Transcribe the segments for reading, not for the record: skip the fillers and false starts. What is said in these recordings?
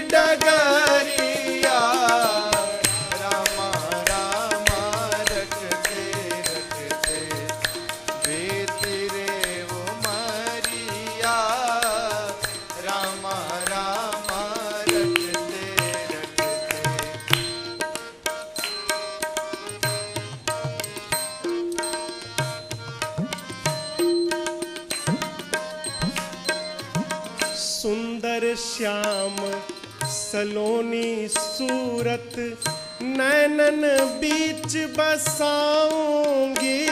डगरिया, रामा रामा रटते रटते बीती रे उमरिया, रामा रामा रटते रटते। सुंदर श्याम सलोनी सूरत नैनन बीच बसाऊंगी।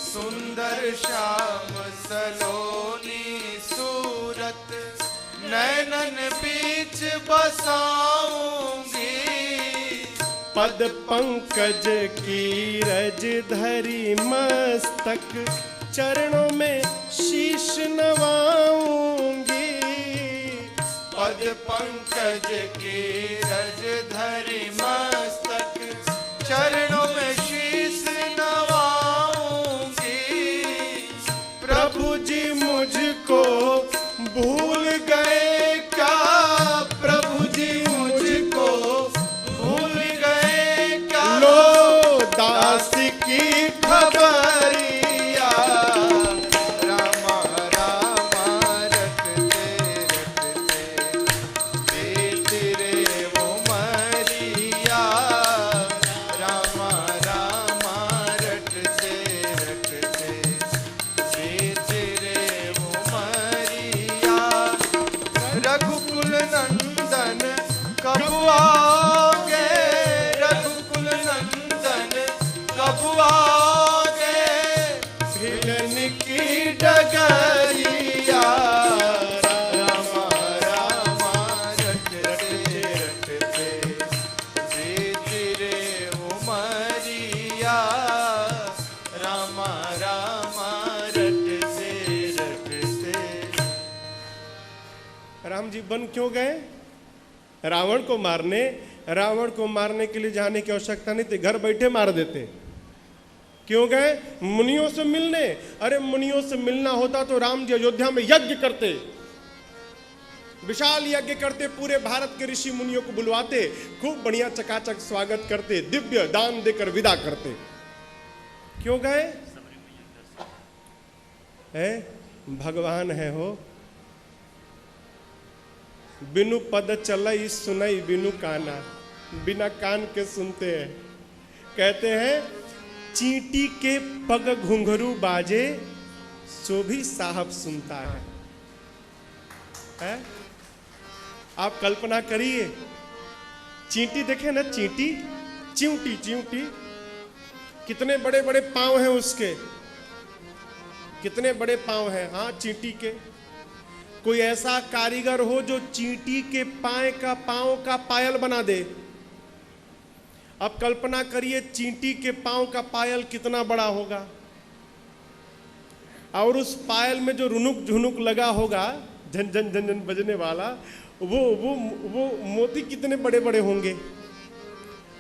सुंदर श्याम सलोनी सूरत नैनन बीच बसाऊंगी। पद पंकज की रज धरी मस्तक चरणों में शीश नवाऊंगी। पद पंकज की रज धरी मस्तक चरणों में शीश नवाऊंगी। प्रभु जी मुझको भूल गए क्या, प्रभु जी मुझको भूल गए क्या, लो दास की खबरिया, रामा रामा रटते रटते बीती रे उमरिया, रामा रामा रटते रटते बीती रे उमरिया। रघुकुल नंदन कब आओगे, रघुकुल नंदन कब आओगे, भिलन की डगरिया, रामा रामा रटते रटते बीती रे उमरिया, रामा रामा रटते रटते। राम जी बन क्यों गए? रावण को मारने। रावण को मारने के लिए जाने की आवश्यकता नहीं थी, घर बैठे मार देते। क्यों गए? मुनियों से मिलने। अरे मुनियों से मिलना होता तो राम जी अयोध्या में यज्ञ करते, विशाल यज्ञ करते, पूरे भारत के ऋषि मुनियों को बुलवाते, खूब बढ़िया चकाचक स्वागत करते, दिव्य दान देकर विदा करते। क्यों गए? है भगवान है हो। बिनु पद चलई सुनई बिनु काना, बिना कान के सुनते हैं। कहते हैं चींटी के पग घुंघरू बाजे सो भी साहब सुनता है? आप कल्पना करिए, चींटी देखे ना, चींटी चिंटी चिंटी, कितने बड़े बड़े पांव हैं उसके, कितने बड़े पांव हैं। हाँ चींटी के। कोई ऐसा कारीगर हो जो चींटी के पांव का पायल बना दे। अब कल्पना करिए चींटी के पांव का पायल कितना बड़ा होगा, और उस पायल में जो रुनुक झुनुक लगा होगा, झन झन झन झन बजने वाला, वो मोती कितने बड़े बड़े होंगे।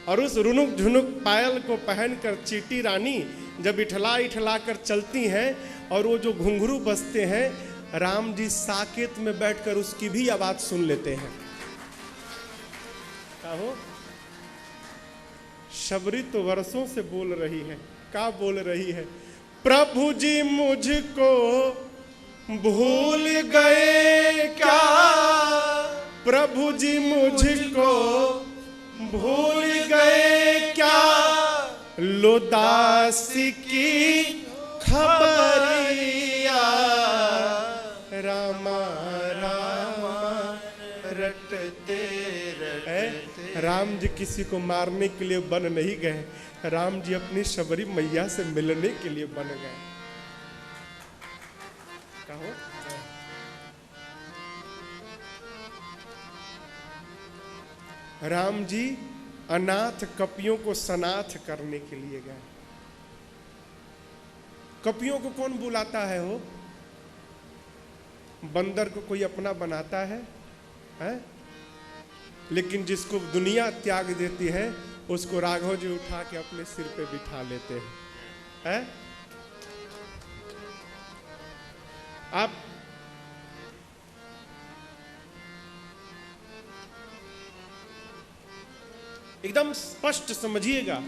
और उस रुनुक झुनुक पायल को पहनकर चींटी रानी जब इठला इठला कर चलती हैं, और वो जो घुंघरू बजते हैं, राम जी साकेत में बैठकर उसकी भी आवाज सुन लेते हैं। कहो शबरी तो वर्षों से बोल रही है। क्या बोल रही है? प्रभु जी मुझको भूल गए क्या, प्रभु जी मुझको भूल गए क्या, लो दासी की खबरिया, रामा रामा रटते रटते। राम जी किसी को मारने के लिए बन नहीं गए, राम जी अपनी शबरी मैया से मिलने के लिए बन गए। कहो राम जी अनाथ कपियों को सनाथ करने के लिए गए। कपियों को कौन बुलाता है? हो बंदर को कोई अपना बनाता है? लेकिन जिसको दुनिया त्याग देती है उसको राघव जी उठा के अपने सिर पे बिठा लेते हैं। आप एकदम स्पष्ट समझिएगा।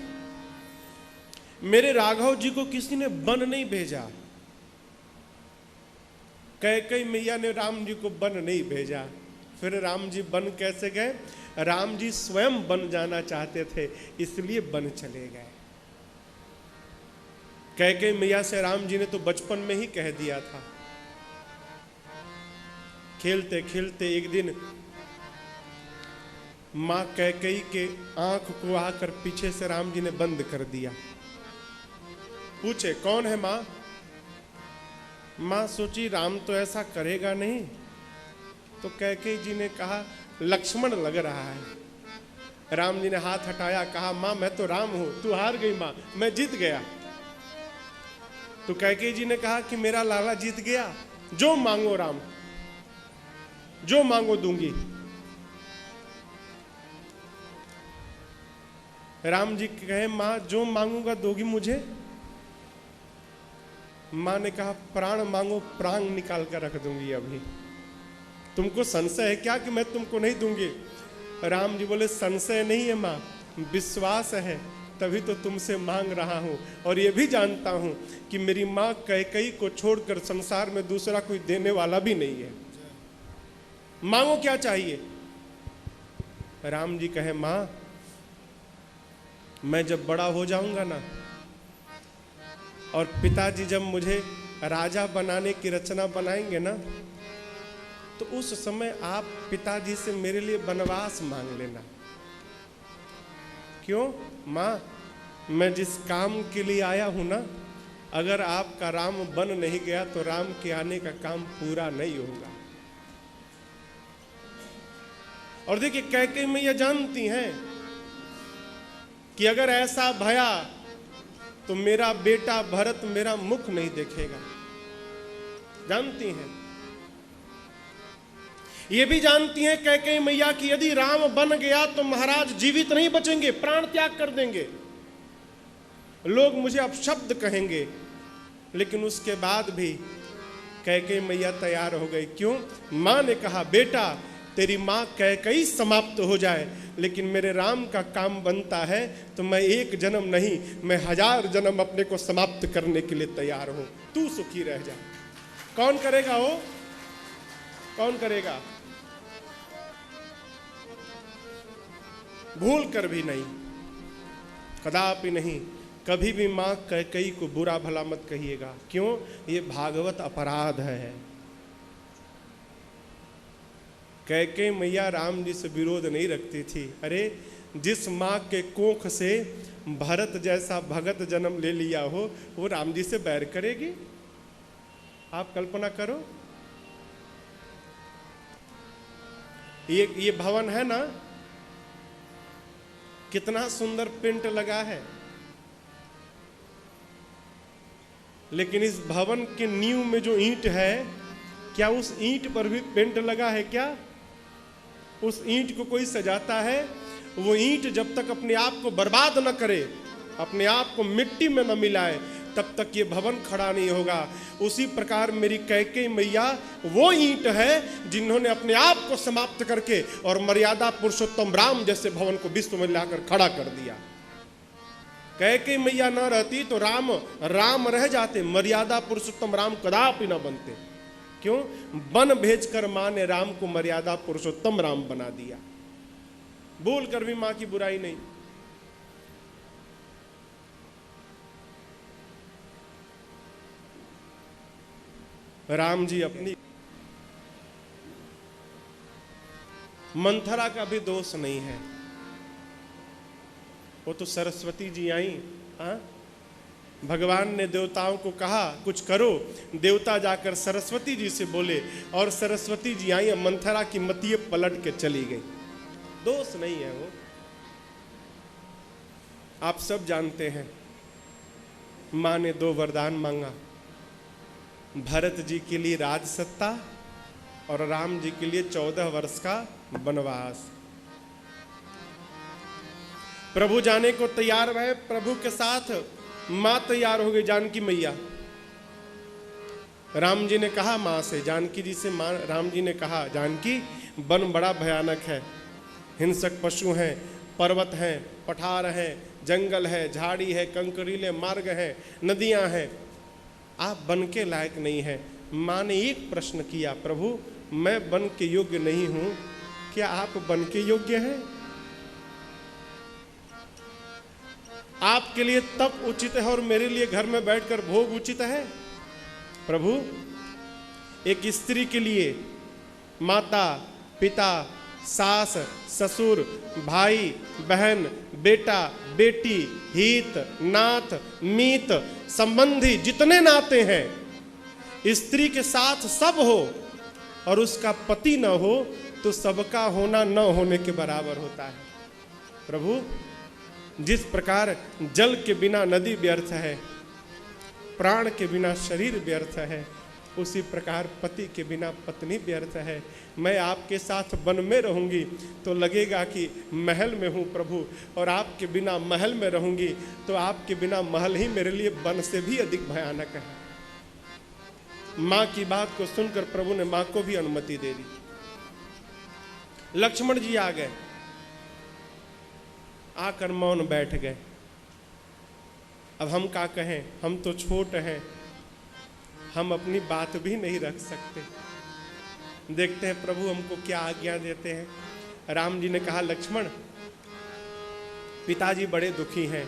मेरे राघव जी को किसी ने वन नहीं भेजा, कैकेयी मैया ने राम जी को वन नहीं भेजा। फिर राम जी वन कैसे गए? राम जी स्वयं वन जाना चाहते थे, इसलिए वन चले गए। कैकेयी मैया से राम जी ने तो बचपन में ही कह दिया था। खेलते खेलते एक दिन मां कैकेयी के आंख को आकर पीछे से राम जी ने बंद कर दिया। पूछे कौन है मां? मां सोची राम तो ऐसा करेगा नहीं, तो कैकेयी जी ने कहा लक्ष्मण लग रहा है। राम जी ने हाथ हटाया, कहा मां मैं तो राम हूं, तू हार गई मां, मैं जीत गया। तो कैकेयी जी ने कहा कि मेरा लाला जीत गया, जो मांगो राम, जो मांगो दूंगी। राम जी कहे मां जो मांगूंगा दोगी मुझे? मां ने कहा प्राण मांगो, प्राण निकाल कर रख दूंगी अभी। तुमको संशय है क्या कि मैं तुमको नहीं दूंगी? राम जी बोले संशय नहीं है मां, विश्वास है, तभी तो तुमसे मांग रहा हूं। और ये भी जानता हूं कि मेरी मां कैकेयी को छोड़कर संसार में दूसरा कोई देने वाला भी नहीं है। मांगो क्या चाहिए? राम जी कहे मां मैं जब बड़ा हो जाऊंगा ना, और पिताजी जब मुझे राजा बनाने की रचना बनाएंगे ना, तो उस समय आप पिताजी से मेरे लिए वनवास मांग लेना। क्यों मां? मैं जिस काम के लिए आया हूं ना, अगर आपका राम बन नहीं गया तो राम के आने का काम पूरा नहीं होगा। और देखिए कैकेयी मैया जानती हैं कि अगर ऐसा भया तो मेरा बेटा भरत मेरा मुख नहीं देखेगा। जानती हैं, ये भी जानती हैं कैकेयी मैया कि यदि राम बन गया तो महाराज जीवित नहीं बचेंगे, प्राण त्याग कर देंगे, लोग मुझे अपशब्द कहेंगे। लेकिन उसके बाद भी कैकेयी मैया तैयार हो गई। क्यों? मां ने कहा बेटा तेरी मां कैकेयी समाप्त हो जाए, लेकिन मेरे राम का काम बनता है तो मैं एक जन्म नहीं, मैं 1000 जन्म अपने को समाप्त करने के लिए तैयार हूं। तू सुखी रह जा। कौन करेगा वो? कौन करेगा? भूल कर भी नहीं, कदापि नहीं। कभी भी मां कैकेयी को बुरा भला मत कहिएगा। क्यों? ये भागवत अपराध है। कैकेयी मैया राम जी से विरोध नहीं रखती थी। अरे जिस माँ के कोख से भरत जैसा भगत जन्म ले लिया हो, वो राम जी से बैर करेगी? आप कल्पना करो। ये भवन है ना, कितना सुंदर पेंट लगा है, लेकिन इस भवन के नींव में जो ईंट है, क्या उस ईंट पर भी पेंट लगा है क्या? उस ईंट को कोई सजाता है? वो ईंट जब तक अपने आप को बर्बाद न करे, अपने आप को मिट्टी में न मिलाए, तब तक ये भवन खड़ा नहीं होगा। उसी प्रकार मेरी कैकेयी मैया वो ईंट है जिन्होंने अपने आप को समाप्त करके और मर्यादा पुरुषोत्तम राम जैसे भवन को विश्व में लाकर खड़ा कर दिया। कैकेयी मैया न रहती तो राम रह जाते, मर्यादा पुरुषोत्तम राम कदापि न बनते। क्यों? वन भेजकर मां ने राम को मर्यादा पुरुषोत्तम राम बना दिया। भूल कर भी मां की बुराई नहीं। राम जी अपनी, मंथरा का भी दोष नहीं है, वो तो सरस्वती जी आई। भगवान ने देवताओं को कहा कुछ करो, देवता जाकर सरस्वती जी से बोले और सरस्वती जी आई, मंथरा की मतीय पलट के चली गई। दोष नहीं है वो। आप सब जानते हैं मां ने 2 वरदान मांगा, भरत जी के लिए राज सत्ता और राम जी के लिए 14 वर्ष का वनवास। प्रभु जाने को तैयार रहे, प्रभु के साथ मां तैयार हो गई, जानकी मैया। राम जी ने कहा मां से, जानकी जी से राम जी ने कहा जानकी वन बड़ा भयानक है, हिंसक पशु हैं, पर्वत हैं, पठार हैं, जंगल है, झाड़ी है, कंकरीले मार्ग हैं, नदियां हैं, आप बन के लायक नहीं हैं। माँ ने एक प्रश्न किया, प्रभु मैं बन के योग्य नहीं हूं, क्या आप बन के योग्य हैं? आपके लिए तप उचित है और मेरे लिए घर में बैठकर भोग उचित है? प्रभु, एक स्त्री के लिए माता, पिता, सास, ससुर, भाई, बहन, बेटा, बेटी, हित, नाथ, मीत, संबंधी, जितने नाते हैं, स्त्री के साथ सब हो और उसका पति न हो तो सबका होना न होने के बराबर होता है। प्रभु, जिस प्रकार जल के बिना नदी व्यर्थ है, प्राण के बिना शरीर व्यर्थ है, उसी प्रकार पति के बिना पत्नी व्यर्थ है। मैं आपके साथ वन में रहूंगी तो लगेगा कि महल में हूँ प्रभु, और आपके बिना महल में रहूंगी तो आपके बिना महल ही मेरे लिए वन से भी अधिक भयानक है। माँ की बात को सुनकर प्रभु ने माँ को भी अनुमति दे दी। लक्ष्मण जी आ गए, आकर मौन बैठ गए। अब हम क्या कहें, हम तो छोट हैं, हम अपनी बात भी नहीं रख सकते। देखते हैं प्रभु हमको क्या आज्ञा देते हैं। राम जी ने कहा, लक्ष्मण, पिताजी बड़े दुखी हैं,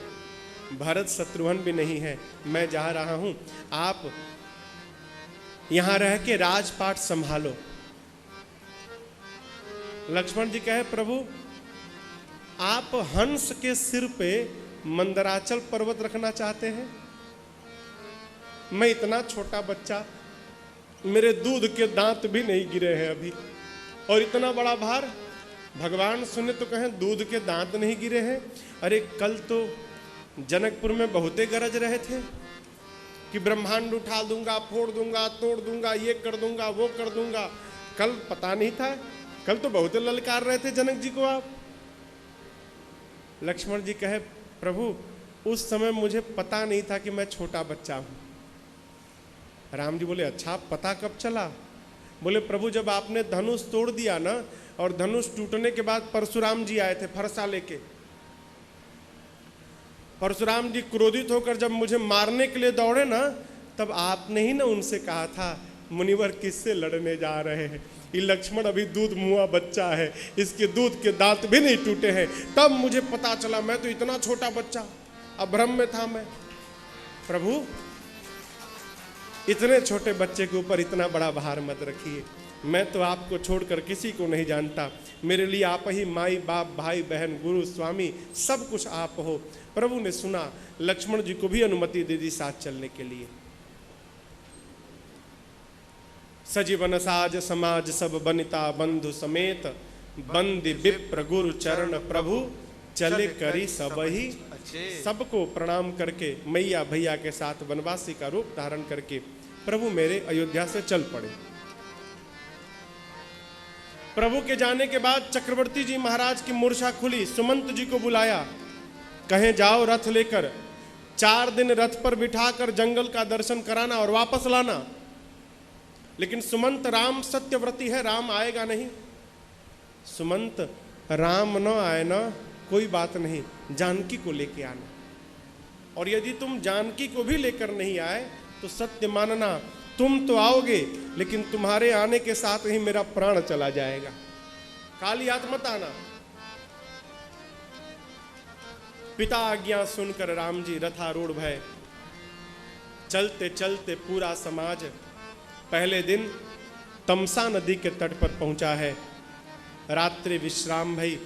भरत शत्रुघ्न भी नहीं है, मैं जा रहा हूं, आप यहां रह के राजपाट संभालो। लक्ष्मण जी कहे, प्रभु आप हंस के सिर पे मंदराचल पर्वत रखना चाहते हैं? मैं इतना छोटा बच्चा, मेरे दूध के दांत भी नहीं गिरे हैं अभी, और इतना बड़ा भार। भगवान सुने तो कहें दूध के दांत नहीं गिरे हैं। अरे कल तो जनकपुर में बहुते गरज रहे थे कि ब्रह्मांड उठा दूंगा, फोड़ दूंगा, तोड़ दूंगा, ये कर दूंगा, वो कर दूंगा। कल पता नहीं था, कल तो बहुते ललकार रहे थे जनक जी को आप। लक्ष्मण जी कहे, प्रभु उस समय मुझे पता नहीं था कि मैं छोटा बच्चा हूं। राम जी बोले, अच्छा पता कब चला? बोले, प्रभु जब आपने धनुष तोड़ दिया ना, और धनुष टूटने के बाद परशुराम जी आए थे फरसा लेके। परशुराम जी क्रोधित होकर जब मुझे मारने के लिए दौड़े ना, तब आपने ही ना उनसे कहा था, मुनिवर किससे लड़ने जा रहे हैं? ये लक्ष्मण अभी दूध मुआ बच्चा है, इसके दूध के दांत भी नहीं टूटे हैं। तब मुझे पता चला, मैं तो इतना छोटा बच्चा, अभ्रम में था मैं। प्रभु इतने छोटे बच्चे के ऊपर इतना बड़ा भार मत रखिए, मैं तो आपको छोड़कर किसी को नहीं जानता, मेरे लिए आप ही माई बाप, भाई बहन, गुरु, स्वामी, सब कुछ आप हो। प्रभु ने सुना, लक्ष्मण जी को भी अनुमति दे दी साथ चलने के लिए। सजीवन साज समाज सब बनिता बंधु समेत, बंदी विप्र गुरु चरण प्रभु, चले करी सब ही। सबको प्रणाम करके मैया भैया के साथ वनवासी का रूप धारण करके प्रभु मेरे अयोध्या से चल पड़े। प्रभु के जाने के बाद चक्रवर्ती जी महाराज की मूर्छा खुली। सुमंत जी को बुलाया, कहें जाओ रथ लेकर 4 दिन रथ पर बिठाकर जंगल का दर्शन कराना और वापस लाना। लेकिन सुमंत राम सत्यव्रती है, राम आएगा नहीं। सुमंत, राम न आए ना कोई बात नहीं, जानकी को लेके आना, और यदि तुम जानकी को भी लेकर नहीं आए तो सत्य मानना, तुम तो आओगे लेकिन तुम्हारे आने के साथ ही मेरा प्राण चला जाएगा। काली आत्मा मत आना। पिता आज्ञा सुनकर राम जी रथारूढ़ भय। चलते चलते पूरा समाज पहले दिन तमसा नदी के तट पर पहुंचा है। रात्रि विश्राम भई।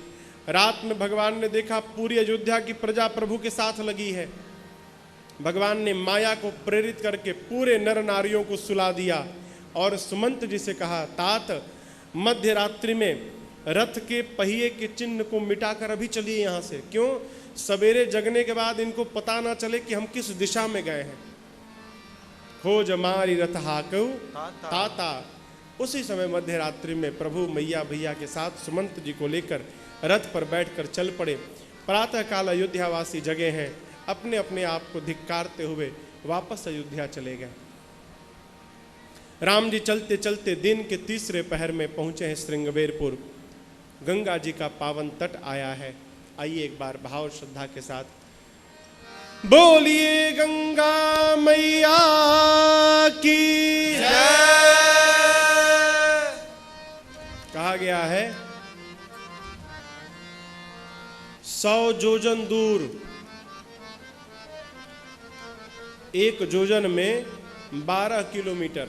रात में भगवान ने देखा पूरी अयोध्या की प्रजा प्रभु के साथ लगी है। भगवान ने माया को प्रेरित करके पूरे नर नारियों को सुला दिया और सुमंत जी से कहा, तात मध्य रात्रि में रथ के पहिए के चिन्ह को मिटाकर अभी चलिए यहाँ से। क्यों? सवेरे जगने के बाद इनको पता ना चले कि हम किस दिशा में गए हैं। खोज मारी रथ हाकऊ ताता। उसी समय मध्य रात्रि में प्रभु मैया भैया के साथ सुमंत जी को लेकर रथ पर बैठकर चल पड़े। प्रातःकाल अयोध्यावासी जगे हैं, अपने अपने आप को धिक्कारते हुए वापस अयोध्या चले गए। राम जी चलते चलते दिन के तीसरे पहर में पहुंचे हैं श्रृंगबेरपुर। गंगा जी का पावन तट आया है। आइए एक बार भाव श्रद्धा के साथ बोलिए गंगा मैया की कहा गया है 100 योजन दूर, 1 योजन में 12 किलोमीटर,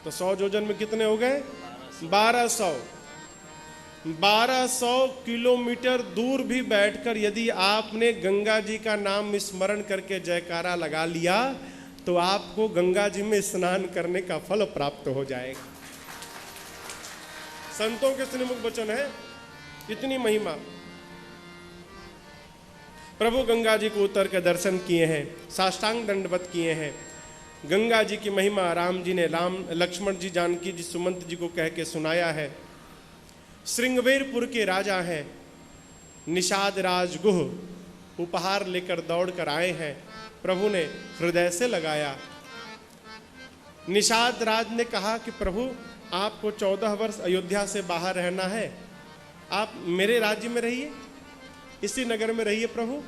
तो 100 योजन में कितने हो गए 1200। 1200 किलोमीटर दूर भी बैठकर यदि आपने गंगा जी का नाम स्मरण करके जयकारा लगा लिया तो आपको गंगा जी में स्नान करने का फल प्राप्त हो जाएगा। संतों के श्रीमुख वचन है, इतनी महिमा। प्रभु गंगा जी को उतर के दर्शन किए हैं, साष्टांग दंडवत किए हैं। गंगा जी की महिमा राम जी ने लक्ष्मण जी जानकी जी सुमंत जी को कह के सुनाया है। श्रृंगवेरपुर के राजा हैं निषाद राज गुह, उपहार लेकर दौड़ कर आए हैं, प्रभु ने हृदय से लगाया। निषाद राज ने कहा कि प्रभु आपको 14 वर्ष अयोध्या से बाहर रहना है, आप मेरे राज्य में रहिए, इसी नगर में रहिए प्रभु।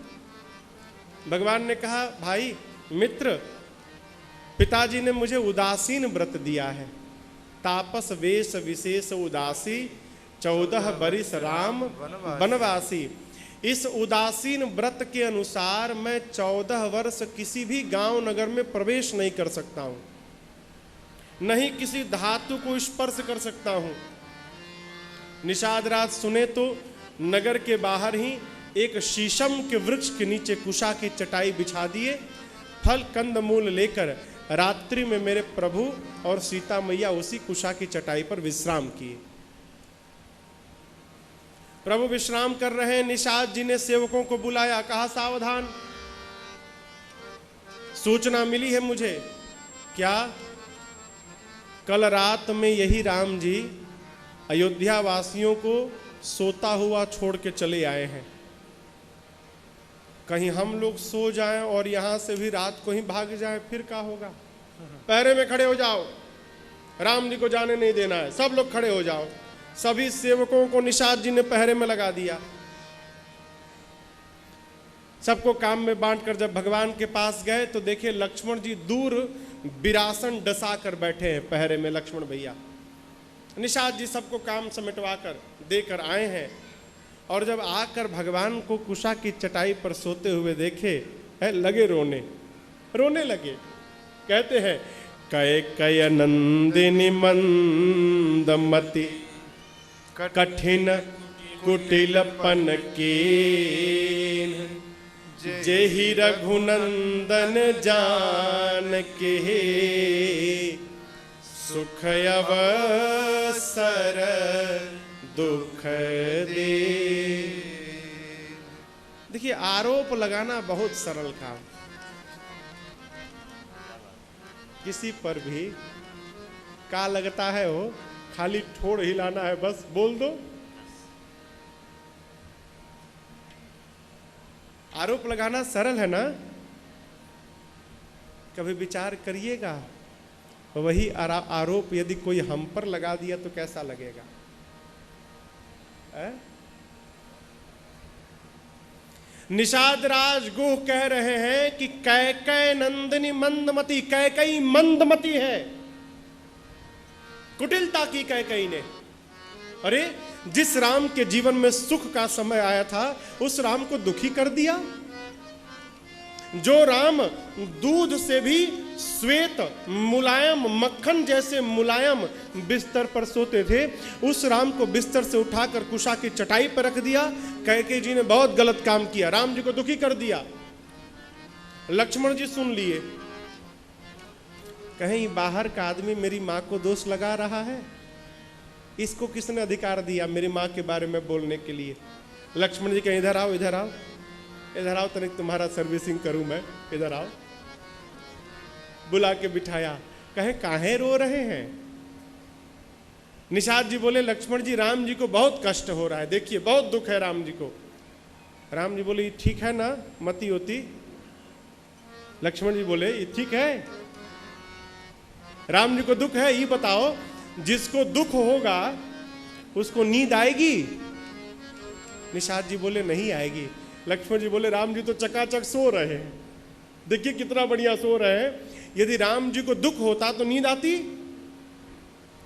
भगवान ने कहा भाई मित्र, पिताजी ने मुझे उदासीन व्रत दिया है, तापस वेश विशेष उदासी 14 बरिस राम वनवासी। इस उदासीन व्रत के अनुसार मैं 14 वर्ष किसी भी गांव नगर में प्रवेश नहीं कर सकता हूं, नहीं किसी धातु को स्पर्श कर सकता हूं। निषाद राज सुने तो नगर के बाहर ही एक शीशम के वृक्ष के नीचे कुशा की चटाई बिछा दिए, फल कंद मूल लेकर रात्रि में मेरे प्रभु और सीता मैया उसी कुशा की चटाई पर विश्राम किए। प्रभु विश्राम कर रहे हैं, निषाद जी ने सेवकों को बुलाया, कहा सावधान, सूचना मिली है मुझे। क्या? कल रात में यही राम जी अयोध्या वासियों को सोता हुआ छोड़ के चले आए हैं, कहीं हम लोग सो जाएं और यहां से भी रात को ही भाग जाएं, फिर क्या होगा? पहरे में खड़े हो जाओ, राम जी को जाने नहीं देना है, सब लोग खड़े हो जाओ। सभी सेवकों को निषाद जी ने पहरे में लगा दिया। सबको काम में बांटकर जब भगवान के पास गए तो देखे लक्ष्मण जी दूर विरासन डसा कर बैठे हैं पहरे में। लक्ष्मण भैया, निषाद जी सबको काम समेटवा कर देकर आए हैं, और जब आकर भगवान को कुशा की चटाई पर सोते हुए देखे है, लगे रोने लगे। कहते हैं कय नंदिनी मंदमति कठिन कुटिलपन कीन, जेहि रघुनंदन जान के सुख अवसर दुख दे। देखिए, आरोप लगाना बहुत सरल काम, किसी पर भी का लगता है वो खाली ठोड़ हिलाना है, बस बोल दो। आरोप लगाना सरल है ना? कभी विचार करिएगा, वही आरोप यदि कोई हम पर लगा दिया तो कैसा लगेगा? निषाद राज गुह कह रहे हैं कि कैकय नंदिनी मंदमती, कैकई मंदमती है, कुटिलता की कैकई ने। अरे जिस राम के जीवन में सुख का समय आया था उस राम को दुखी कर दिया। जो राम दूध से भी श्वेत मुलायम मक्खन जैसे मुलायम बिस्तर पर सोते थे, उस राम को बिस्तर से उठाकर कुशा की चटाई पर रख दिया। कैकेयी जी ने बहुत गलत काम किया, राम जी को दुखी कर दिया। लक्ष्मण जी सुन लिए, कहीं बाहर का आदमी मेरी माँ को दोष लगा रहा है, इसको किसने अधिकार दिया मेरी माँ के बारे में बोलने के लिए? लक्ष्मण जी कहें इधर आओ, इधर आओ, इधर आओ, तनिक तुम्हारा सर्विसिंग करूं मैं, इधर आओ। बुला के बिठाया, कहे काहे रो रहे हैं? निषाद जी बोले लक्ष्मण जी, राम जी को बहुत कष्ट हो रहा है, देखिए बहुत दुख है राम जी को। राम जी बोले ठीक है ना मती होती? लक्ष्मण जी बोले ये ठीक है। राम जी को दुख है, ये बताओ जिसको दुख होगा उसको नींद आएगी? निषाद जी बोले नहीं आएगी। लक्ष्मण जी बोले राम जी तो चकाचक सो रहे हैं, देखिए कितना बढ़िया सो रहे हैं। यदि राम जी को दुख होता तो नींद आती,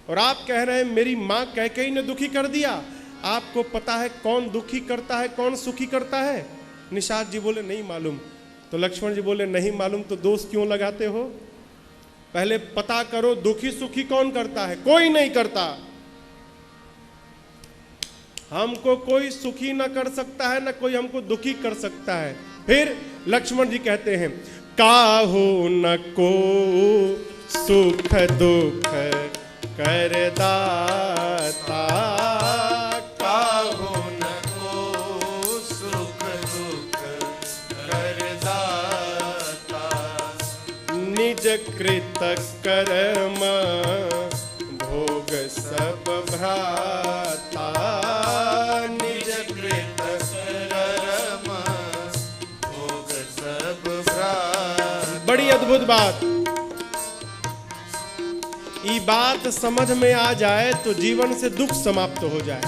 और आप कह रहे हैं मेरी मां कैकेयी ने दुखी कर दिया। आपको पता है कौन दुखी करता है कौन सुखी करता है? निषाद जी बोले नहीं मालूम। तो लक्ष्मण जी बोले नहीं मालूम तो दोष क्यों लगाते हो? पहले पता करो दुखी सुखी कौन करता है। कोई नहीं करता। हमको कोई सुखी ना कर सकता है, ना कोई हमको दुखी कर सकता है। फिर लक्ष्मण जी कहते हैं काहू न को सुख दुख करदाता, काहू न को सुख दुख करदाता, निज कृत कर्म भोग सब भ्राता, निज कृत कर्म भोग सब भ्राता। बड़ी अद्भुत बात। ये बात समझ में आ जाए तो जीवन से दुख समाप्त हो जाए।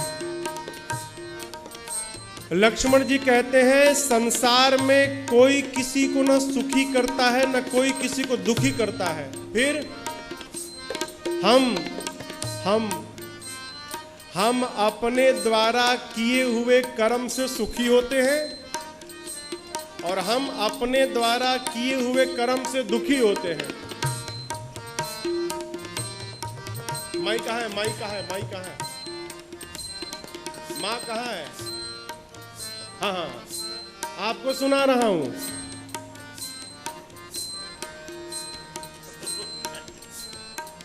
लक्ष्मण जी कहते हैं संसार में कोई किसी को न सुखी करता है न कोई किसी को दुखी करता है। फिर हम अपने द्वारा किए हुए कर्म से सुखी होते हैं और हम अपने द्वारा किए हुए कर्म से दुखी होते हैं। माई कहाँ है? माई कहाँ है? माई कहाँ है? माँ कहाँ है? हाँ हाँ, आपको सुना रहा हूं।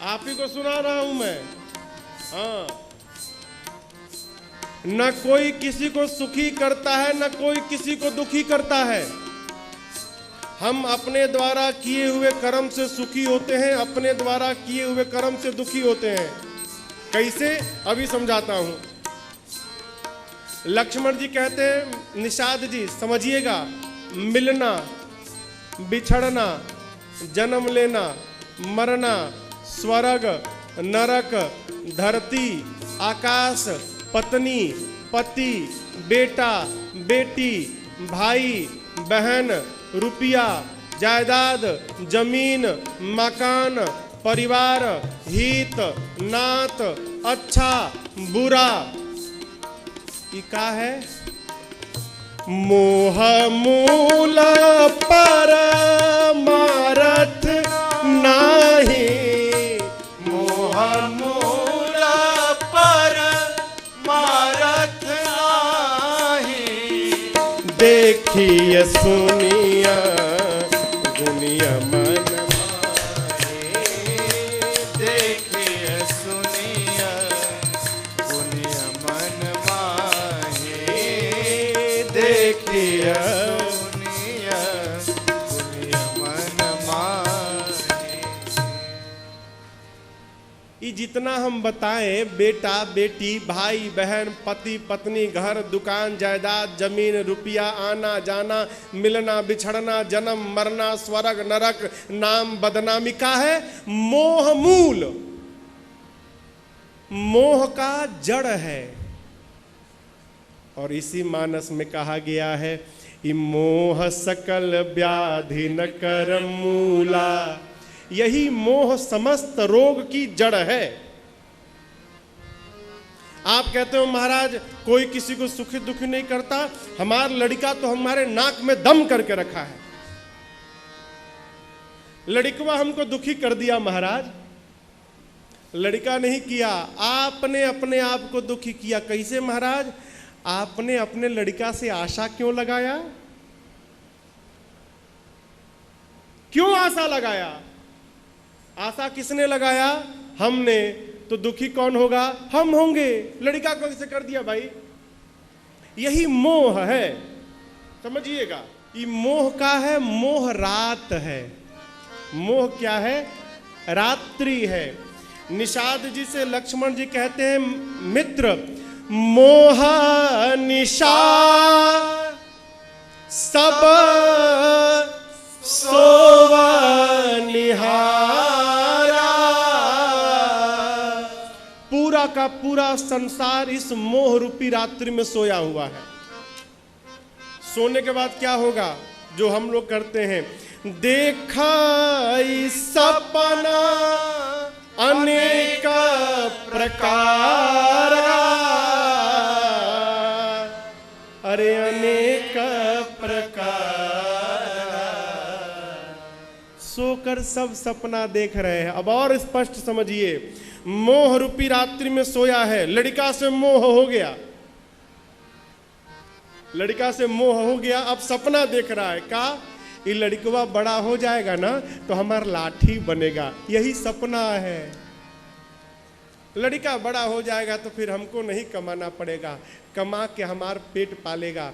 आप ही को सुना रहा हूं मैं। हाँ, न कोई किसी को सुखी करता है न कोई किसी को दुखी करता है। हम अपने द्वारा किए हुए कर्म से सुखी होते हैं, अपने द्वारा किए हुए कर्म से दुखी होते हैं। कैसे? अभी समझाता हूं। लक्ष्मण जी कहते हैं निषाद जी समझिएगा, मिलना, बिछड़ना, जन्म लेना, मरना, स्वर्ग, नरक, धरती, आकाश, पत्नी, पति, बेटा, बेटी, भाई, बहन, रुपया, जायदाद, जमीन, मकान, परिवार, हित, नात, अच्छा, बुरा, ये का है? मोह मूल परमारथ नाही, मोह मूल परमारथ नाही, देखिए सुनिया दुनिया मन माहे, देखिए सुनिया दुनिया मन माहे, देखिए सुनिया दुनिया मन माहे। ये जितना हम बताएं बेटा बेटी भाई बहन पति पत्नी घर दुकान जायदाद जमीन रुपया आना जाना मिलना बिछड़ना जन्म मरना स्वर्ग नरक नाम बदनामी का है मोह मूल, मोह का जड़ है। और इसी मानस में कहा गया है कि मोह सकल व्याधि न कर मूला, यही मोह समस्त रोग की जड़ है। आप कहते हो महाराज कोई किसी को सुखी दुखी नहीं करता, हमारा लड़का तो हमारे नाक में दम करके रखा है। लड़कवा हमको दुखी कर दिया महाराज। लड़का नहीं किया, आपने अपने आप को दुखी किया। कैसे महाराज? आपने अपने लड़का से आशा क्यों लगाया? क्यों आशा लगाया? आशा किसने लगाया? हमने। तो दुखी कौन होगा? हम होंगे। लड़का को कैसे कर दिया भाई? यही मोह है, समझिएगा। ये मोह का है, मोह रात है। मोह क्या है? रात्रि है। निषाद जी से लक्ष्मण जी कहते हैं मित्र मोह निशा सब सोवा निहारा। पूरा का पूरा संसार इस मोह रूपी रात्रि में सोया हुआ है। सोने के बाद क्या होगा? जो हम लोग करते हैं, देखा सपना अनेक प्रकार, अरे अनेक प्रकार, सोकर सब सपना देख रहे हैं। अब और स्पष्ट समझिए, मोह रूपी रात्रि में सोया है, लड़का से मोह हो गया, लड़का से मोह हो गया, अब सपना देख रहा है, का ये लड़कवा बड़ा हो जाएगा ना तो हमारा लाठी बनेगा, यही सपना है। लड़का बड़ा हो जाएगा तो फिर हमको नहीं कमाना पड़ेगा, कमा के हमारा पेट पालेगा।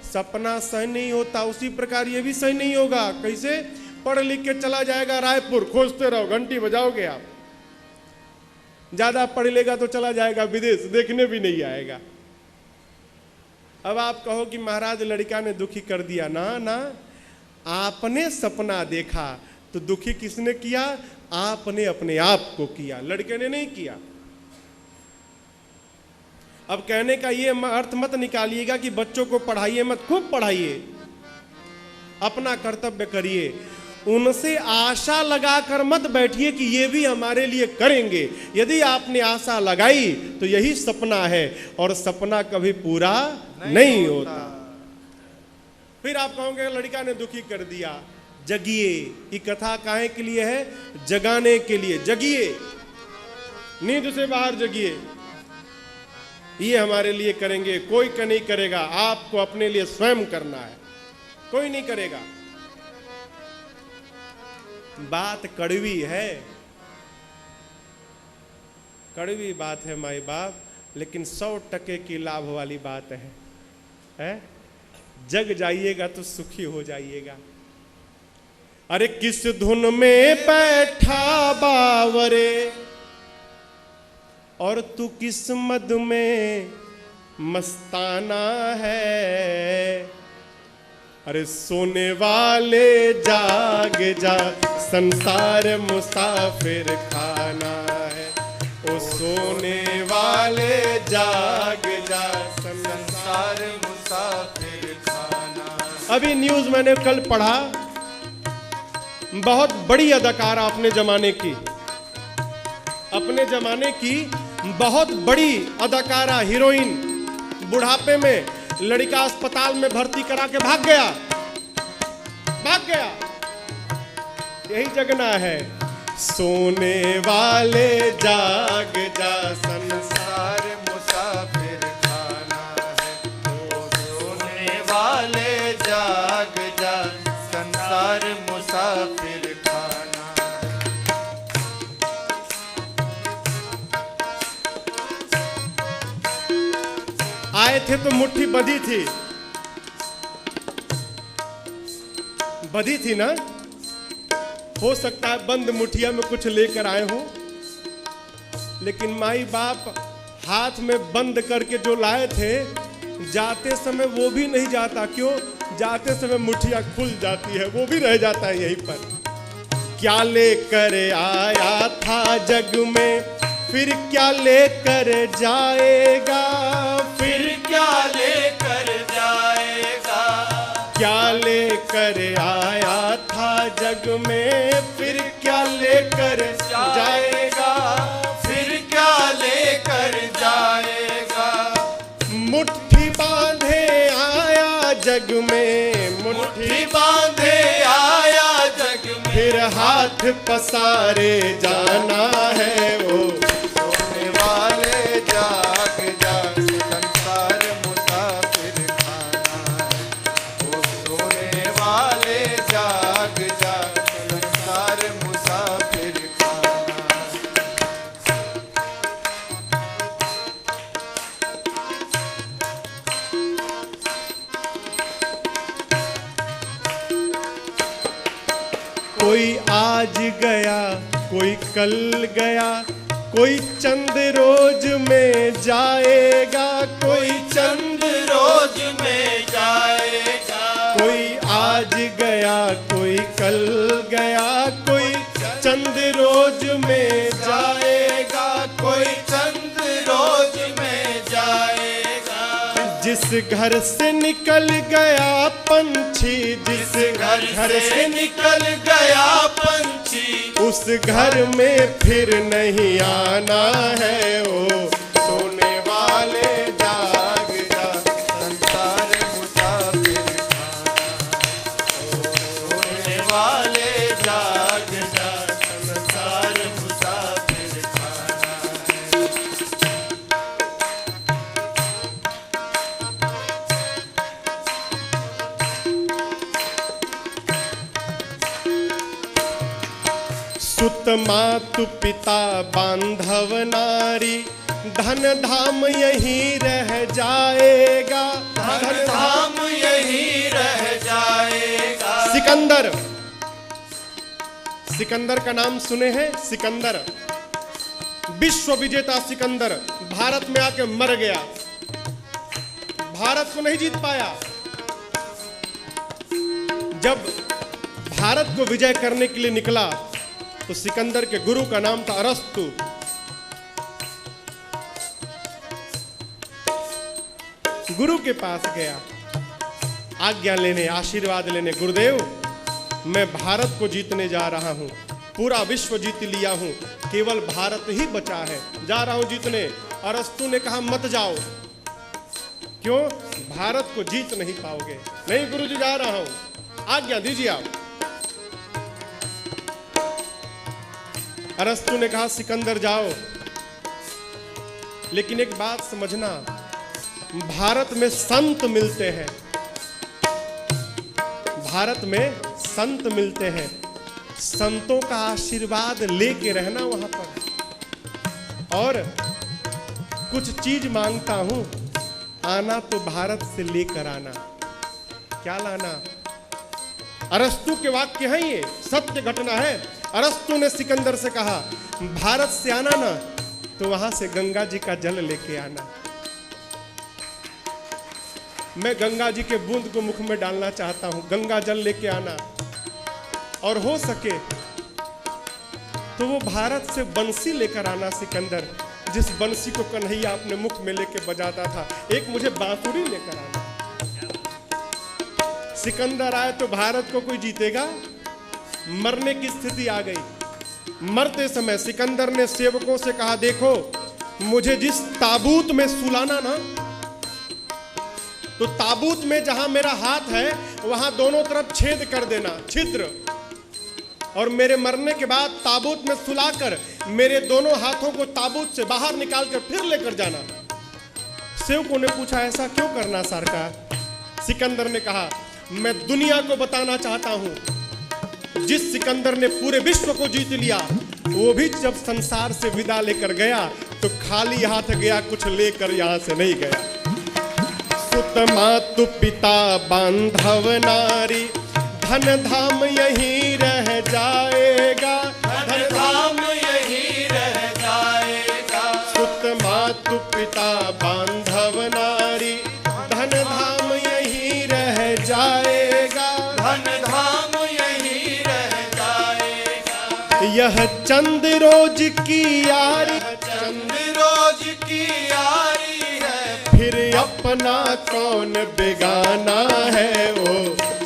सपना सही नहीं होता, उसी प्रकार ये भी सही नहीं होगा। कैसे? पढ़ लिख के चला जाएगा रायपुर, खोजते रहो, घंटी बजाओगे आप। ज्यादा पढ़ लेगा तो चला जाएगा विदेश, देखने भी नहीं आएगा। अब आप कहो कि महाराज लड़का ने दुखी कर दिया, ना ना, आपने सपना देखा तो दुखी किसने किया? आपने अपने आप को किया, लड़के ने नहीं किया। अब कहने का ये अर्थ मत निकालिएगा कि बच्चों को पढ़ाइए मत, खूब पढ़ाइए, अपना कर्तव्य करिए, उनसे आशा लगाकर मत बैठिए कि ये भी हमारे लिए करेंगे। यदि आपने आशा लगाई तो यही सपना है, और सपना कभी पूरा नहीं होता। फिर आप कहोगे लड़का ने दुखी कर दिया, जगिए। ये कथा काहे के लिए है? जगाने के लिए। जगिए, नींद से बाहर जगिए, ये हमारे लिए करेंगे, कोई का नहीं करेगा, आपको अपने लिए स्वयं करना है, कोई नहीं करेगा। बात कड़वी है, कड़वी बात है माई बाप, लेकिन 100% की लाभ वाली बात है? जग जाइएगा तो सुखी हो जाइएगा। अरे किस धुन में बैठा बावरे, और तू किस मद में मस्ताना है। अरे सोने वाले जाग जा, संसार मुसाफिर खाना है। ओ सोने वाले जाग जा, संसार मुसाफिर खाना है। अभी न्यूज मैंने कल पढ़ा, बहुत बड़ी अदाकारा अपने जमाने की बहुत बड़ी अदाकारा, हीरोइन, बुढ़ापे में लड़का अस्पताल में भर्ती करा के भाग गया। यही जगना है। सोने वाले जाग जा, संसार मुसाफिर खाना है। ओ सोने वाले जाग जा, संसार मुसाफिर खाना है। आए थे तो मुट्ठी बंधी थी ना, हो सकता है बंद मुठिया में कुछ लेकर आए हो, लेकिन माई बाप हाथ में बंद करके जो लाए थे, जाते समय वो भी नहीं जाता। क्यों? जाते समय मुठिया खुल जाती है, वो भी रह जाता है यहीं पर। क्या लेकर आया था जग में, फिर क्या लेकर जाएगा, फिर क्या लेकर जाएगा। क्या लेकर आया था जग में, फिर क्या लेकर जाएगा, फिर क्या लेकर जाएगा। मुट्ठी बांधे आया जग में, मुट्ठी बांधे आया जग में, फिर हाथ पसारे जाना है। वो सोने वाले जाग जा, संसार मुसाफिर खाना है। वो सोने वाले जाग जा, संसार मुसाफिर खाना है। कोई आज गया, कोई कल गया, कोई चंद रोज में जाएगा, कोई चंद रोज में जाएगा। कोई आज गया, कोई कल गया, कोई चंद रोज में जाएगा, कोई चंद रोज में जाएगा। जिस घर से निकल गया पंछी, जिस घर से निकल गया पंछी, उस घर में फिर नहीं आना है। ओ सोने वाले जाग जा, संसार मुसाफिर खाना। सोने वाले जाग जा, संसार मुसाफिर खाना। सुत मातु पिता बांधव नारी, धन धाम यहीं रह जाएगा। धन धाम यहीं रह जाएगा। सिकंदर, सिकंदर का नाम सुने हैं? सिकंदर, विश्व विजेता सिकंदर भारत में आके मर गया, भारत को नहीं जीत पाया। जब भारत को विजय करने के लिए निकला तो सिकंदर के गुरु का नाम था अरस्तु। गुरु के पास गया आज्ञा लेने, आशीर्वाद लेने। गुरुदेव, मैं भारत को जीतने जा रहा हूं, पूरा विश्व जीत लिया हूं, केवल भारत ही बचा है, जा रहा हूं जीतने। अरस्तु ने कहा मत जाओ। क्यों? भारत को जीत नहीं पाओगे। नहीं गुरुजी, जा रहा हूं, आज्ञा दीजिए आप। अरस्तु ने कहा सिकंदर जाओ, लेकिन एक बात समझना, भारत में संत मिलते हैं, भारत में संत मिलते हैं, संतों का आशीर्वाद लेके रहना वहां पर। और कुछ चीज मांगता हूं, आना तो भारत से लेकर आना। क्या लाना? अरस्तु के वाक्य हैं, ये सत्य घटना है। अरस्तु ने सिकंदर से कहा भारत से आना ना तो वहां से गंगा जी का जल लेके आना। मैं गंगा जी के बूंद को मुख में डालना चाहता हूं, गंगा जल लेके आना। और हो सके तो वो भारत से बंसी लेकर आना सिकंदर, जिस बंसी को कन्हैया अपने मुख में लेके बजाता था। एक मुझे बांसुरी लेकर आना। सिकंदर आए तो भारत को कोई जीतेगा? मरने की स्थिति आ गई। मरते समय सिकंदर ने सेवकों से कहा देखो, मुझे जिस ताबूत में सुलाना ना, तो ताबूत में जहां मेरा हाथ है वहां दोनों तरफ छेद कर देना, छिद्र, और मेरे मरने के बाद ताबूत में सुलाकर मेरे दोनों हाथों को ताबूत से बाहर निकालकर फिर लेकर जाना। सेवकों ने पूछा ऐसा क्यों करना सरकार? सिकंदर ने कहा मैं दुनिया को बताना चाहता हूं, जिस सिकंदर ने पूरे विश्व को जीत लिया, वो भी जब संसार से विदा लेकर गया तो खाली हाथ गया, कुछ लेकर यहां से नहीं गया। सुत मातु पिता बांधव नारी, धन धाम यहीं रह जाएगा। धन धाम यहीं रह जाएगा। सुत मातु पिता बांधव नारी, धन धाम यहीं रह जाएगा। धन धाम यहीं रह जाएगा। यह चंद रोज की यारी, चंद रोज की यारी है, फिर अपना कौन बेगाना है। वो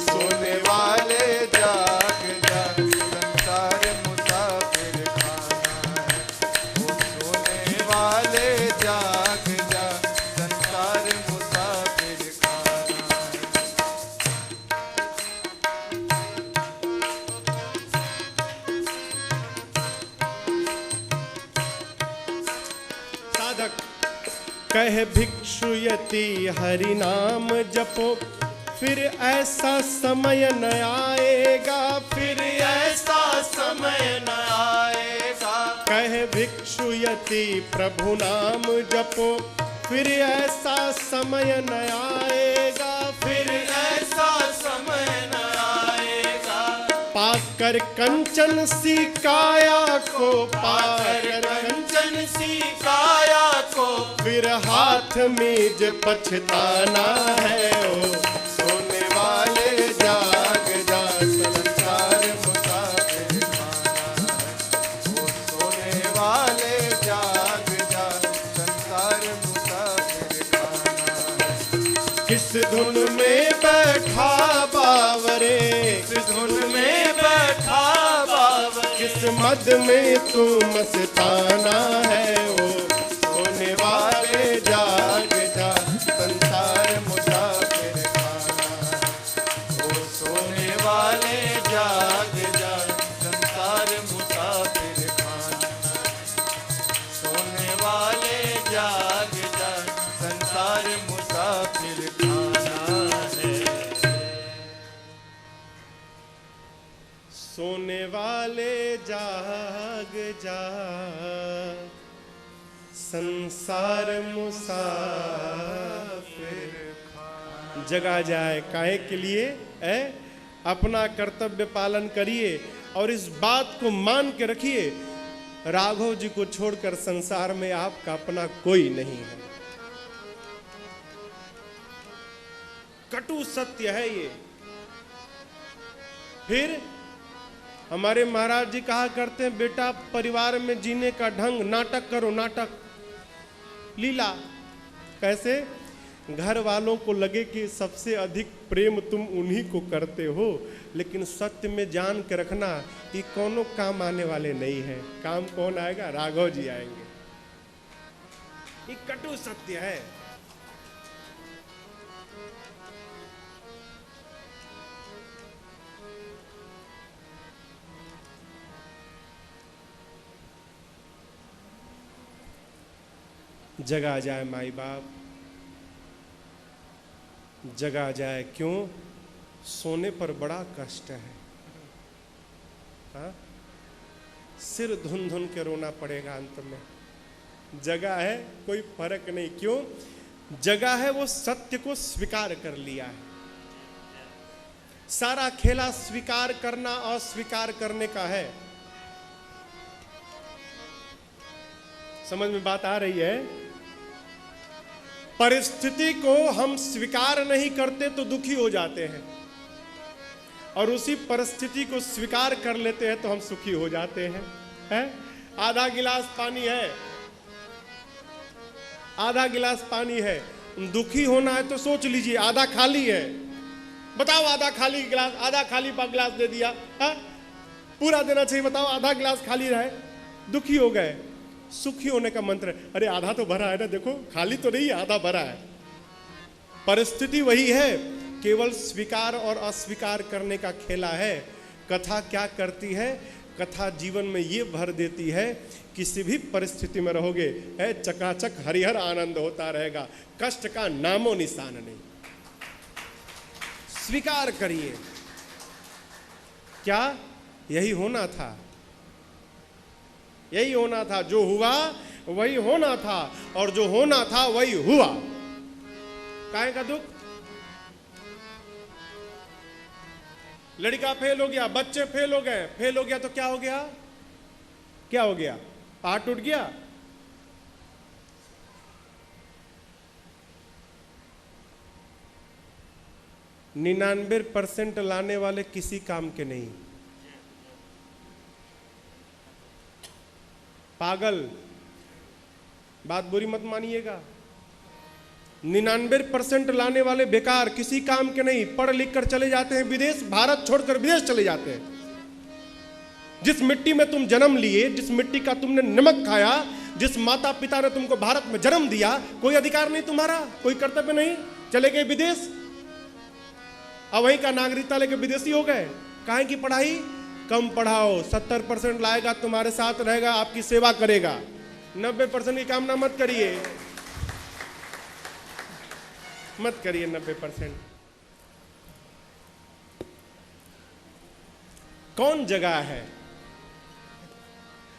सोने वाले जाग जा, संसार मुसाफिर खाना है। वो सोने वाले जाग जा, संसार मुसाफिर खाना है। साधक कहे भिक्षु यति हरि नाम जपो, फिर ऐसा समय न आएगा। फिर ऐसा समय न आएगा। कहे भिक्षु यति प्रभु नाम जपो, फिर ऐसा समय न आएगा। फिर ऐसा समय न आएगा। पाकर कंचन सी काया को, पाकर कंचन सी काया को, फिर हाथ मीज पछताना है। ओ सोने वाले जाग जा, संसार मुसाफिर खाना है। वो सोने वाले जाग जा, संसार मुसाफिर खाना है। किस धुन में बैठा बावरे, किस धुन में बैठा बावरे, किस मद में तू मस्ताना है। ओ सोने वाले जाग जा, संसार मुसाफिर खाना। ओ सोने वाले जाग जा, संसार मुसाफिर खाना। सोने वाले जाग जा, संसार मुसाफिर खाना है। सोने वाले जाग जा, संसार मुसाफिर जगा जाए। काहे के लिए है? अपना कर्तव्य पालन करिए और इस बात को मान के रखिए, राघव जी को छोड़कर संसार में आपका अपना कोई नहीं है। कटु सत्य है ये। फिर हमारे महाराज जी कहा करते हैं, बेटा परिवार में जीने का ढंग नाटक करो, नाटक लीला। कैसे? घर वालों को लगे कि सबसे अधिक प्रेम तुम उन्हीं को करते हो, लेकिन सत्य में जान के रखना कि कौनों काम आने वाले नहीं है। काम कौन आएगा? राघव जी आएंगे। ये कटु सत्य है। जगा जाए माई बाप, जगा जाए। क्यों? सोने पर बड़ा कष्ट है। हाँ? सिर धुन धुन के रोना पड़ेगा अंत में। जगा है, कोई फर्क नहीं। क्यों जगा है? वो सत्य को स्वीकार कर लिया है। सारा खेला स्वीकार करना और स्वीकार करने का है। समझ में बात आ रही है? परिस्थिति को हम स्वीकार नहीं करते तो दुखी हो जाते हैं, और उसी परिस्थिति को स्वीकार कर लेते हैं तो हम सुखी हो जाते हैं। आधा गिलास पानी है, आधा गिलास पानी है, दुखी होना है तो सोच लीजिए आधा खाली है। बताओ आधा खाली गिलास, आधा खाली गिलास दे दिया, पूरा देना चाहिए। बताओ आधा गिलास खाली रहे, दुखी हो गए। सुखी होने का मंत्र है, अरे आधा तो भरा है ना, देखो खाली तो नहीं है, आधा भरा है। परिस्थिति वही है, केवल स्वीकार और अस्वीकार करने का खेला है। कथा क्या करती है? कथा जीवन में ये भर देती है, किसी भी परिस्थिति में रहोगे है चकाचक हरिहर आनंद होता रहेगा, कष्ट का नामो निशान नहीं। स्वीकार करिए। क्या यही होना था? यही होना था। जो हुआ वही होना था, और जो होना था वही हुआ। काहे का दुख? लड़का फेल हो गया, बच्चे फेल हो गए। फेल हो गया तो क्या हो गया? क्या हो गया? पहाड़ टूट गया? 99% लाने वाले किसी काम के नहीं। पागल, बात बुरी मत मानिएगा। 99% लाने वाले बेकार, किसी काम के नहीं। पढ़ लिख कर चले जाते हैं विदेश, भारत छोड़कर विदेश चले जाते हैं। जिस मिट्टी में तुम जन्म लिए, जिस मिट्टी का तुमने नमक खाया, जिस माता पिता ने तुमको भारत में जन्म दिया, कोई अधिकार नहीं तुम्हारा, कोई कर्तव्य नहीं। चले गए विदेश, अब वहीं का नागरिकता लेके विदेशी हो गए। काहे की पढ़ाई कम पढ़ाओ, 70% लाएगा, तुम्हारे साथ रहेगा, आपकी सेवा करेगा। 90% की कामना मत करिए, मत करिए 90%। कौन जगह है?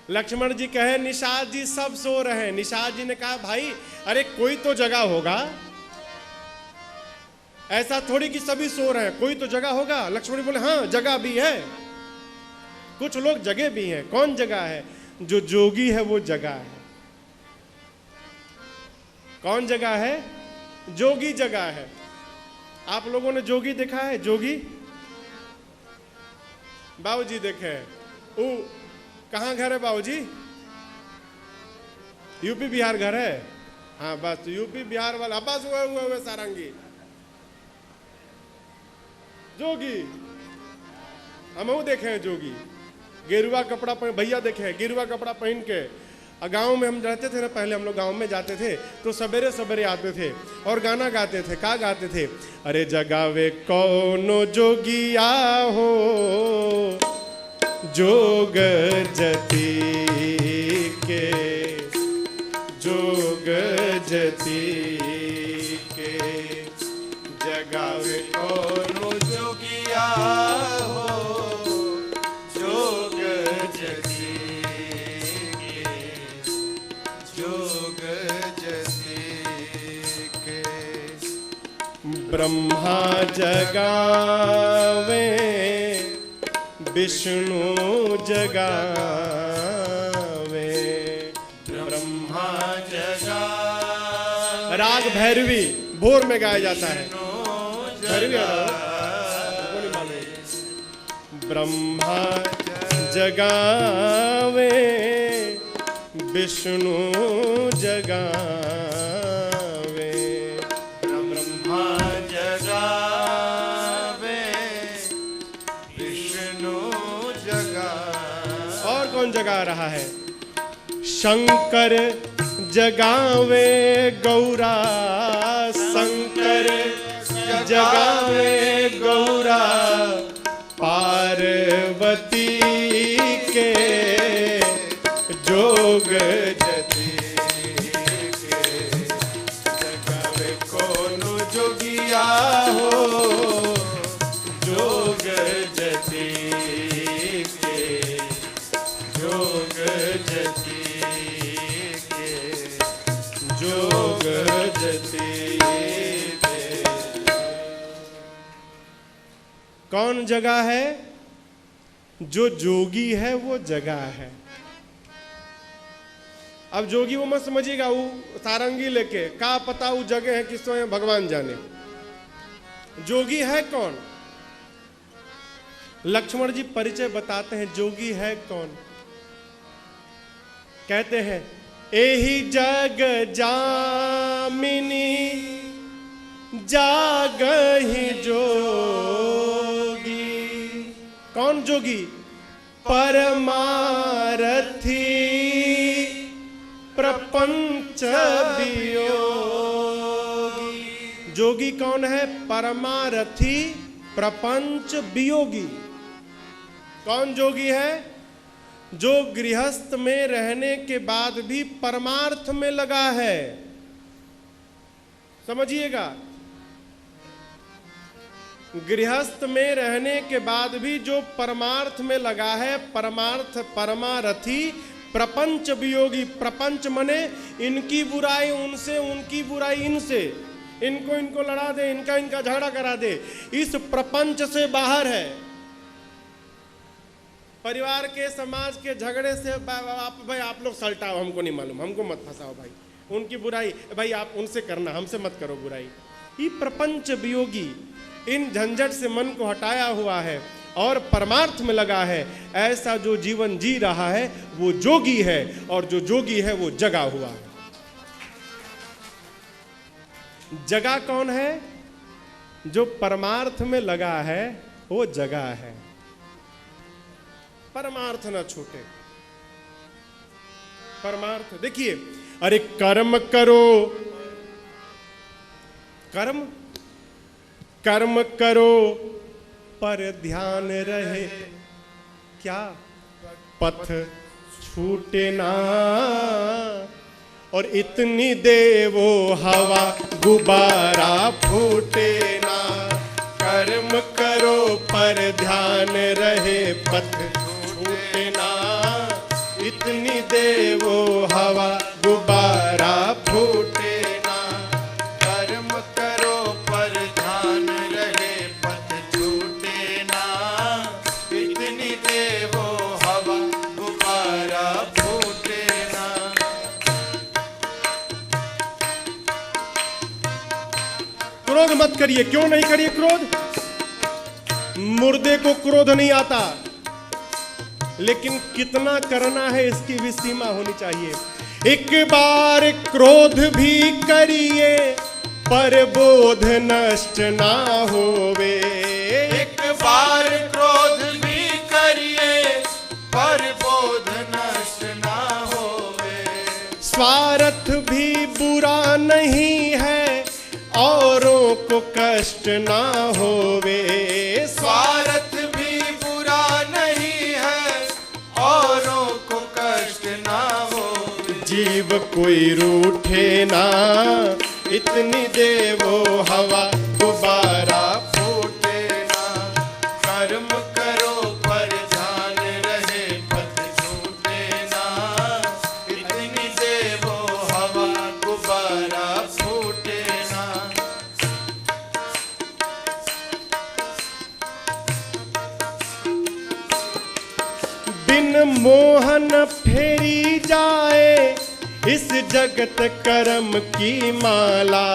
लक्ष्मण जी कहे निषाद जी सब सो रहे हैं। निषाद जी ने कहा भाई अरे कोई तो जगह होगा, ऐसा थोड़ी कि सभी सो रहे हैं, कोई तो जगह होगा। लक्ष्मण जी बोले हाँ जगह भी है, कुछ लोग जगह भी हैं। कौन जगह है? जो जोगी है वो जगह है। कौन जगह है? जोगी जगह है। आप लोगों ने जोगी देखा है? जोगी बाबूजी देखे हैं? कहाँ घर है बाबूजी? यूपी बिहार घर है? हाँ बस यूपी बिहार वाला, बस हुए सारंगी। जोगी, हम देखे हैं जोगी, गेरुआ कपड़ा पहन, भैया देखे हैं गेरुआ कपड़ा पहन के। गांव में हम रहते थे ना, पहले हम लोग गांव में जाते थे तो सवेरे सवेरे आते थे और गाना गाते थे। क्या गाते थे? अरे जगावे कौनो जोगिया हो, जोग जती के, जोग जती के, जगावे कौनो जोगिया हो, जोग जती के, जोग जती के। ब्रह्मा जगावे, विष्णु जगावे, ब्रह्मा जगा, राग भैरवी भोर में गाया जाता है। भैरवी नहीं मालूम। ब्रह्मा जगावे, विष्णु जगावे, ब्रह्मा जगावे, विष्णु जगा। और कौन जगा रहा है? शंकर जगावे गौरा, शंकर जगावे गौरा, पार्वती के जोग जती के, जगावे कोनो जोगिया हो, जोग जती के, जोग जती के, जोग जती के। कौन जगह है? जो जोगी है वो जगह है। अब जोगी वो मत समझिएगा वो सारंगी लेके, का पता वो जगह है किसको है भगवान जाने। जोगी है कौन? लक्ष्मण जी परिचय बताते हैं जोगी है कौन। कहते हैं एही जग जामिनी जागहि जोगी। कौन जोगी? परमारथी प्रपंच वियोगी। जोगी कौन है? परमारथी प्रपंच वियोगी। कौन जोगी है? जो गृहस्थ में रहने के बाद भी परमार्थ में लगा है। समझिएगा, गृहस्थ में रहने के बाद भी जो परमार्थ में लगा है, परमार्थ परमारथी प्रपंच वियोगी। प्रपंच मने इनकी बुराई उनसे, उनकी बुराई इनसे, इनको लड़ा दे, इनका झगड़ा करा दे, इस प्रपंच से बाहर है। परिवार के समाज के झगड़े से भाई आप लोग सल्टाओ, हमको नहीं मालूम, हमको मत फंसाओ भाई, उनकी बुराई भाई आप उनसे करना, हमसे मत करो बुराई। ये प्रपंच वियोगी इन झंझट से मन को हटाया हुआ है और परमार्थ में लगा है। ऐसा जो जीवन जी रहा है वो जोगी है, और जो जोगी है वो जगा हुआ है। जगा कौन है? जो परमार्थ में लगा है वो जगा है। परमार्थ न छूटे। परमार्थ देखिए, अरे कर्म करो, कर्म करो पर ध्यान रहे, क्या पथ छूटे ना, और इतनी देवो हवा गुब्बारा फूटे ना। कर्म करो पर ध्यान रहे, पथ छूटे ना, इतनी देवो हवा गुब्बारा फूटे ना। कर्म करो पर ध्यान रहे, पथ छूटे ना, इतनी देवो हवा गुब्बारा फूटे ना। क्रोध मत करिए। क्यों नहीं करिए क्रोध? मुर्दे को क्रोध नहीं आता, लेकिन कितना करना है इसकी भी सीमा होनी चाहिए। एक बार क्रोध भी करिए पर बोध नष्ट ना होवे। एक बार क्रोध भी करिए पर बोध नष्ट ना होवे। स्वार्थ भी बुरा नहीं है औरों को कष्ट ना होवे। स्वार्थ भी बुरा नहीं है औरों को कष्ट ना होवे। जीव कोई रूठे ना इतनी देवो हवा गुब्बारा फूटे ना। कर्म करो पर ध्यान रहे पथ छूटे ना। इतनी देवो हवा गुब्बारा फूटे ना। बिन मोहन फेरी जाए इस जगत कर्म की माला।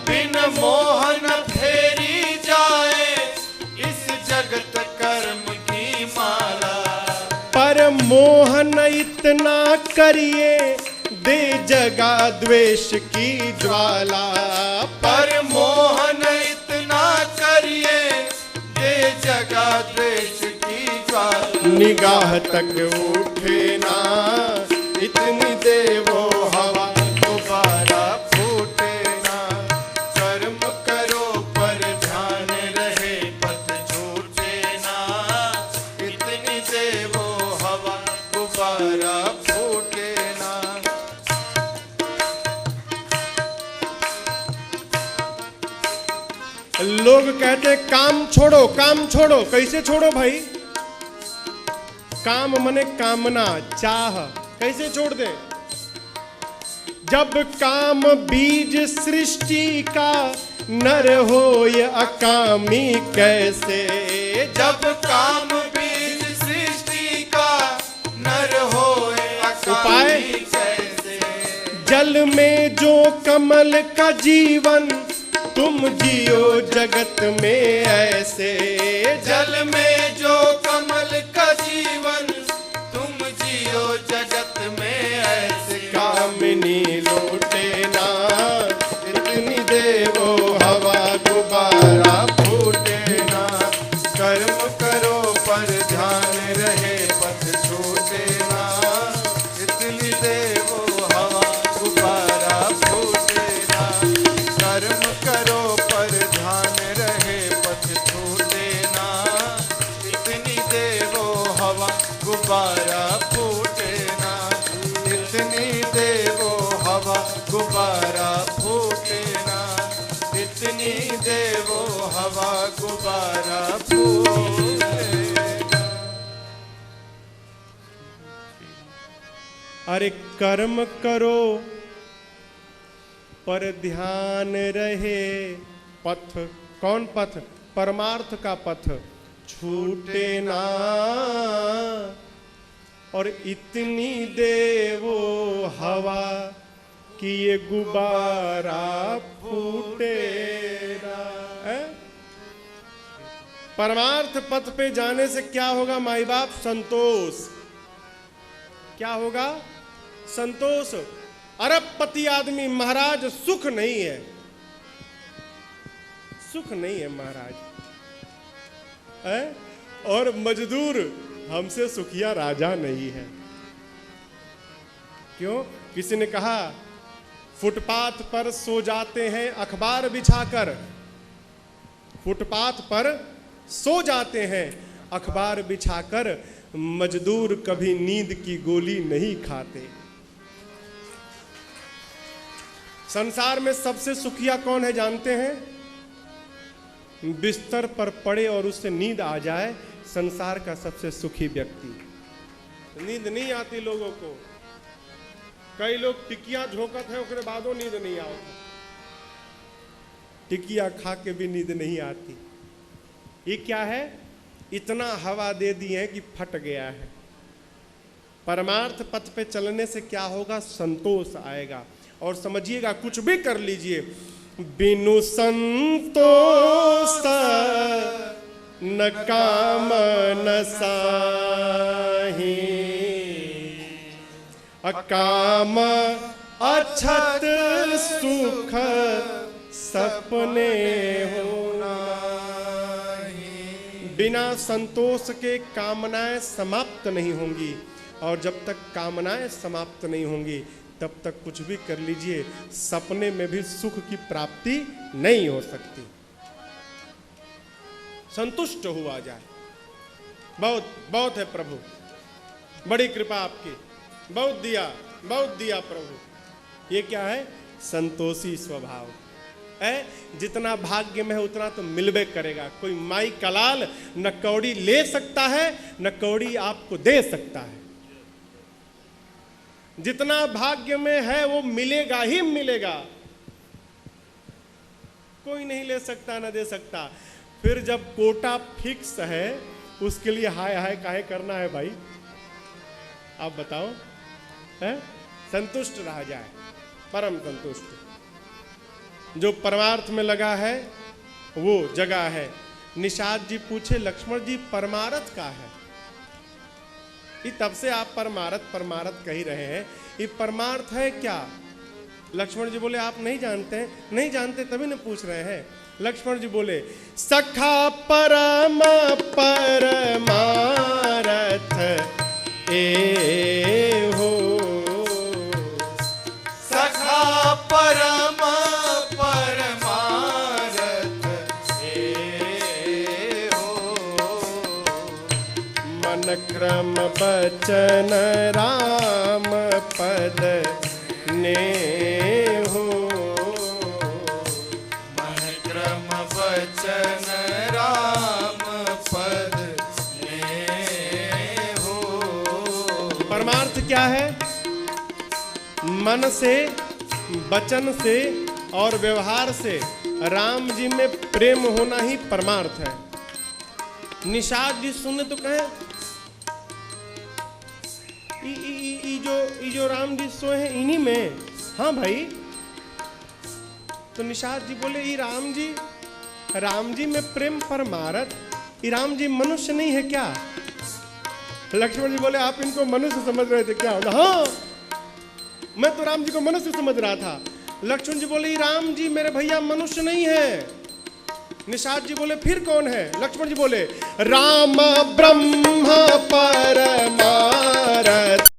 बिन मोहन फेरी जाए इस जगत कर्म की माला। पर मोहन इतना करिए दे जगा द्वेष की ज्वाला। पर मोहन इतना करिए दे जगा द्वेष की ज्वाला। निगाह तक उठे ना इतनी देवो हवा गुब्बारा फूटे ना। कर्म करो पर ध्यान रहे पथ छूटे ना। इतनी देवो हवा गुब्बारा फूटे ना। लोग कहते काम छोड़ो काम छोड़ो। कैसे छोड़ो भाई? काम मने कामना चाह, कैसे छोड़ दे? जब काम बीज सृष्टि का नर हो ये अकामी कैसे। जब काम बीज सृष्टि का नर होए अकामी कैसे। जल में जो कमल का जीवन तुम जियो जगत में ऐसे। जल में जो कमल का जीवन तुम जियो जगत में ऐसे। कामिनी लौटे ना इतनी देवो हवा गुब्बारा फूटे ना। कर्म करो पर ध्यान रहे पथ छूटे ना। इतनी देवो हवा गुब्बारा फूटे ना। कर्म करो पर ध्यान रहे पथ छूटे ना। इतनी देवो हवा गुब्बारा फूटे ना। इतनी देवो हवा गुब्बारा फूटे ना। इतनी देवो हवा गुब्बारा फूटे ना। अरे कर्म करो पर ध्यान रहे पथ। कौन पथ? परमार्थ का पथ छूटे ना। और इतनी देवो हवा कि ये गुब्बारा फूटे ना। परमार्थ पथ पे जाने से क्या होगा माई बाप? संतोष। क्या होगा? संतोष। अरबपति आदमी महाराज सुख नहीं है, सुख नहीं है महाराज है? और मजदूर हमसे सुखिया राजा नहीं है। क्यों? किसी ने कहा फुटपाथ पर सो जाते हैं अखबार बिछाकर। फुटपाथ पर सो जाते हैं अखबार बिछाकर। मजदूर कभी नींद की गोली नहीं खाते। संसार में सबसे सुखिया कौन है जानते हैं? बिस्तर पर पड़े और उससे नींद आ जाए, संसार का सबसे सुखी व्यक्ति। नींद नहीं आती लोगों को। कई लोग टिकिया झोंकत है उसके बादो नींद नहीं आती। टिकिया खा के भी नींद नहीं आती। ये क्या है? इतना हवा दे दी है कि फट गया है। परमार्थ पथ पे चलने से क्या होगा? संतोष आएगा। और समझिएगा, कुछ भी कर लीजिए, बिनु संतोष न काम न साही। अकाम अछत सुख सपने हो बिना संतोष के कामनाएं समाप्त नहीं होंगी, और जब तक कामनाएं समाप्त नहीं होंगी तब तक कुछ भी कर लीजिए, सपने में भी सुख की प्राप्ति नहीं हो सकती। संतुष्ट हुआ जाए। बहुत बहुत है प्रभु, बड़ी कृपा आपकी, बहुत दिया प्रभु। ये क्या है? संतोषी स्वभाव है। जितना भाग्य में है उतना तो मिलबे करेगा। कोई माई कलाल न कौड़ी ले सकता है न कौड़ी आपको दे सकता है। जितना भाग्य में है वो मिलेगा ही मिलेगा, कोई नहीं ले सकता न दे सकता। फिर जब कोटा फिक्स है उसके लिए हाय हाय काहे करना है भाई? आप बताओ, है? संतुष्ट रहा जाए, परम संतुष्ट। जो परमार्थ में लगा है वो जगह है। निषाद जी पूछे, लक्ष्मण जी परमार्थ का है? ये तब से आप परमार्थ कह ही रहे हैं, ये परमार्थ है क्या? लक्ष्मण जी बोले आप नहीं जानते हैं? नहीं जानते तभी न पूछ रहे हैं। लक्ष्मण जी बोले, सखा परम परमारथ ए हो। सखा परम परमारथ ए हो। मन क्रम बचन राम पद ने हो। मन क्रम बचन राम पद ने हो। परमार्थ क्या है? मन से, वचन से और व्यवहार से राम जी में प्रेम होना ही परमार्थ है। निषाद जी सुने तो कहे, जो राम जी सोए हैं इन्हीं में। हाँ भाई। तो निषाद जी बोले, ये राम जी में प्रेम परमार्थ, ये राम जी मनुष्य नहीं है क्या? लक्ष्मण जी बोले, आप इनको मनुष्य समझ रहे थे क्या? हाँ, मैं तो राम जी को मनुष्य समझ रहा था। लक्ष्मण जी बोले, राम जी मेरे भैया मनुष्य नहीं है। निषाद जी बोले, फिर कौन है? लक्ष्मण जी बोले, राम ब्रह्म परमार्थ